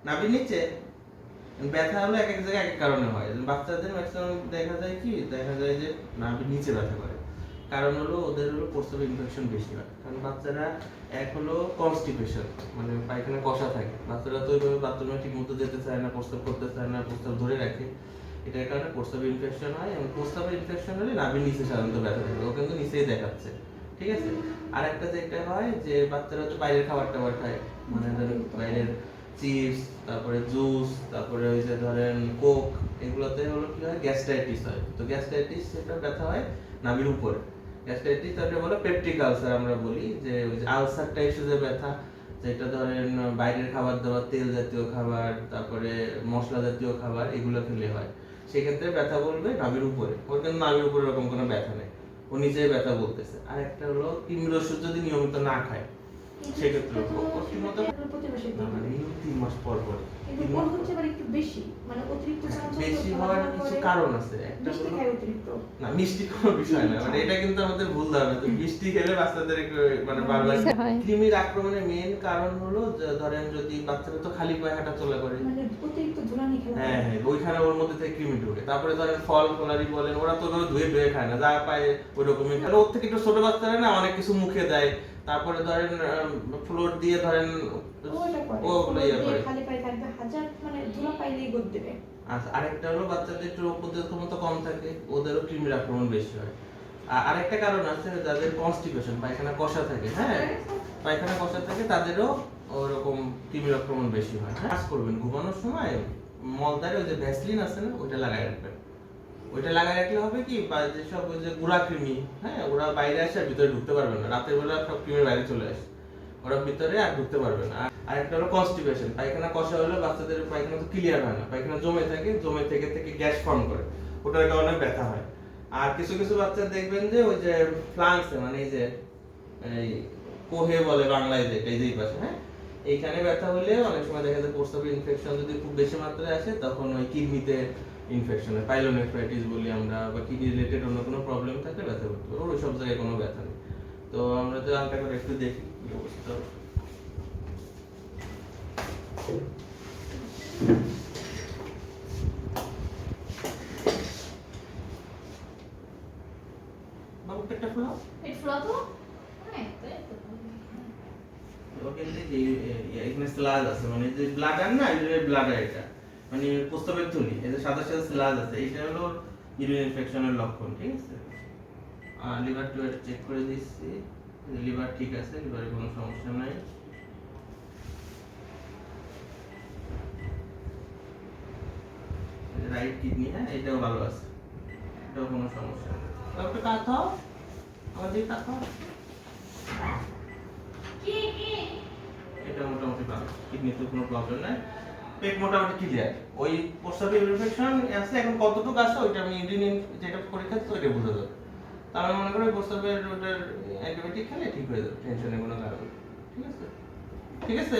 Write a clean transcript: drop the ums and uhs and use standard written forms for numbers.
নাভির নিচে ব্যথা হলো এক এক জায়গায় এক এক কারণে হয়। বাচ্চাদের ম্যাক্সিমাম দেখা যায় যে নাভির নিচে ব্যথা করে। কারণ হলো ওদের হলো প্রস্রাবে ইনফেকশন বেশি হয়। কারণ বাচ্চারা এক হলো কনস্টিপেশন, মানে পায়খানা কষা থাকে। বাচ্চারা তো ওইভাবে বাথরুমে ঠিক মতো যেতে চায় না, প্রস্রাব করতে চায় না, প্রস্রাব ধরে রাখে। এটার কারণে প্রস্রাবে ইনফেকশন হয়, এবং প্রস্রাবে ইনফেকশন হলে নাভির নিচে সাধারণত ব্যথা থাকে। ও কিন্তু নিচেই দেখাচ্ছে, ঠিক আছে। আর একটা যেটা হয় যে বাচ্চারা তো বাইরের খাবার টাবার খায়, মানে ধরেন বাইরের চিপস, তারপরে জুস, তারপরে ওই যে ধরেন কোক, এগুলোতে হলো কি হয়, গ্যাস্ট্রাইটিস হয়। তো গ্যাস্ট্রাইটিস সেটা ব্যথা হয় নাভির উপরে। গ্যাস্ট্রাইটিস তাকে বলে পেপটিক আলসার, আমরা বলি যে ওই যে আলসার টাইপের যে ব্যথা, যেটা ধরেন বাইরের খাবার দাবার, তেল জাতীয় খাবার, তারপরে মশলা জাতীয় খাবার, এগুলো খেলে হয়। সেক্ষেত্রে ব্যথা বলবে নাভির উপরে। ওর কিন্তু নাভির উপরে এরকম কোনো ব্যথা নেই, ও নিজেই ব্যথা বলতেছে। আর একটা হলো কৃমির ওষুধ যদি নিয়মিত না খায়, সেক্ষেত্রে মানে 3 মাস পর পর বেশি হওয়ার কিছু কারণ আছে। একটা হলো না, মিষ্টি কোনো বিষয় না, মানে এটা কিন্তু আমাদের ভুল ধারণা। তো মিষ্টি খেলে বাচ্চাদের একটু মানে বারবার কৃমির আক্রমণের মেইন কারণ হলো ধরেন যদি বাচ্চারা তো খালি পায়ে হাঁটা চলা করে, মানে অতিরিক্ত ধুলানি খেলা, হ্যাঁ হ্যাঁ, ওইখানে ওর মধ্যে থেকে কৃমি ঢোকে। তারপরে ধরেন ফল ফলারি বলেন, ওরা তো ধুয়ে ধুয়ে খায় না, যা পায় ওই রকমই খায়। ওর থেকে একটু ছোট বাচ্চারা না অনেক কিছু মুখে দেয়, তারপরে ধরেন ফ্লোর দিয়ে ধরেন ওগুলো ইয়ে করে। খালি পায়ে থাকবে, হাজার মানে ধুলা পাইলেই গদ দেবে। আচ্ছা, আরেকটা হলো বাচ্চাদের একটু রোগ প্রতিরোধ ক্ষমতা কম থাকে, ওদেরও কৃমির আক্রমণ বেশি হয়। আরেকটা কারণ আছে, যাদের কনস্টিপেশন, পায়খানা কষা থাকে, হ্যাঁ, পায়খানা কষা থাকে, তাদেরও ওরকম কৃমির আক্রমণ বেশি হয়। কাজ করবেন ঘুমানোর সময় মলদারে ওই যে ভ্যাসলিন আছে না, ওইটা লাগাই রাখবেন। ওইটা লাগাই রাখলে হবে কি, যেসব ওই যে গুড়া কৃমি, হ্যাঁ, ওরা বাইরে আসে আর ভিতরে ঢুকতে পারবে না। রাতের বেলা সব কৃমি বাইরে চলে আসে, ওরা ভিতরে আর ঢুকতে পারবে না। আর একটা হলো কনস্টিপেশন, পায়খানা কষা হলে বাচ্চাদের পায়খানা তো ক্লিয়ার হয় না, পায়খানা জমে থাকে, জমে থেকে থেকে গ্যাস ফর্ম করে, ওটার কারণে ব্যথা হয়। আর কিছু কিছু বাচ্চা দেখবেন যে ওই যে ফ্লাংসে, মানে এই যে এই কোহে বলে বাংলায়, যেটা এই যে পাশে, হ্যাঁ, এইখানে ব্যথা হলে অনেক সময় দেখা যায় প্রস্রাবের ইনফেকশন যদি খুব বেশি মাত্রায় আসে, তখন ওই কিডনিতে ইনফেকশন হয়, পাইলোনেফ্রাইটিস বলি আমরা, বা কিডনি রিলেটেড অন্য কোনো প্রবলেম থাকলে ব্যথা করতে পারে। ওই সব জায়গায় কোনো ব্যথা নেই। তো আমরা তো হালকা করে একটু দেখি কি অবস্থা। বাবু পেটটা ফোলাও, পেট ফোলাতো হ্যাঁ, ওকে যে এখানে স্লাজ আছে, মানে যে ব্লাডার না, ইউরিনের ব্লাডার, এটা মানে প্রস্রাবের থলি, এই যে সাদা সাদা স্লাজ আছে, এটা হলো ইউরিন ইনফেকশনের লক্ষণ, ঠিক আছে। আর লিভার টু চেক করে দিচ্ছি, লিভার ঠিক আছে, লিভারে কোনো সমস্যা নাই। রাইট কিডনি, হ্যাঁ, এটাও ভালো আছে, এটাও কোনো সমস্যা নেই। একটু কাঁথাও, আমার দিকে কাঁথাও, এটা মোটামুটি ভালো, কিডনিতে কোনো প্রবলেম নাই, পেট মোটামুটি ক্লিয়ার। ওই প্রস্রাবের ইনফেকশন আছে, এখন কতটুকু আছে ওইটা আমি ইউরিন যেটা পরীক্ষা দিচ্ছি ওইটা বোঝা যাবে। তাহলে মনে করি প্রস্রাবের ওটার অ্যান্টিবায়োটিক খেলে ঠিক হয়ে যাবে, টেনশনের কোনো কারণ, ঠিক আছে, ঠিক আছে।